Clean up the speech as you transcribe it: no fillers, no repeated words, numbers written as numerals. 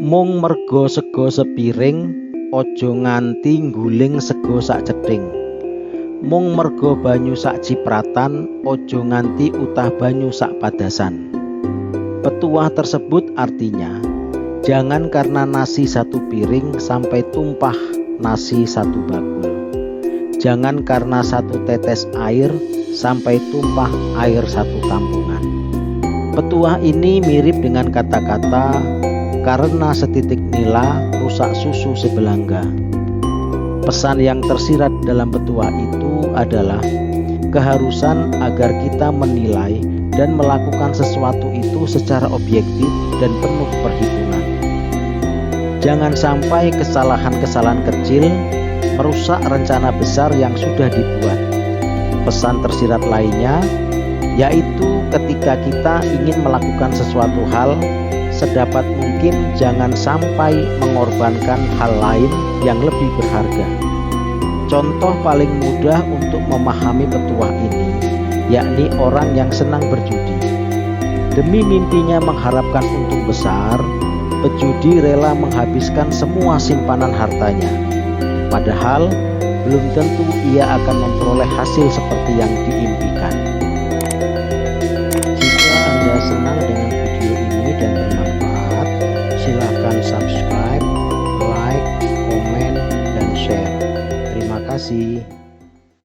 Mung merga sega sepiring, aja nganti ngguling sega sak cething. Mung merga banyu sak cipratan, aja nganti utah banyu sak padasan. Petuah tersebut artinya, jangan karena nasi satu piring sampai tumpah nasi satu bakul. Jangan karena satu tetes air sampai tumpah air satu tampungan. Petuah ini mirip dengan kata-kata karena setitik nila rusak susu sebelangga. Pesan yang tersirat dalam petuah itu adalah keharusan agar kita menilai dan melakukan sesuatu itu secara objektif dan penuh perhitungan. Jangan sampai kesalahan-kesalahan kecil merusak rencana besar yang sudah dibuat. Pesan tersirat lainnya yaitu ketika kita ingin melakukan sesuatu hal, sedapat mungkin jangan sampai mengorbankan hal lain yang lebih berharga. Contoh paling mudah untuk memahami petuah ini, yakni orang yang senang berjudi. Demi mimpinya mengharapkan untung besar, pejudi rela menghabiskan semua simpanan hartanya. Padahal belum tentu ia akan memperoleh hasil seperti yang diimpikan. Jika Anda senang dengan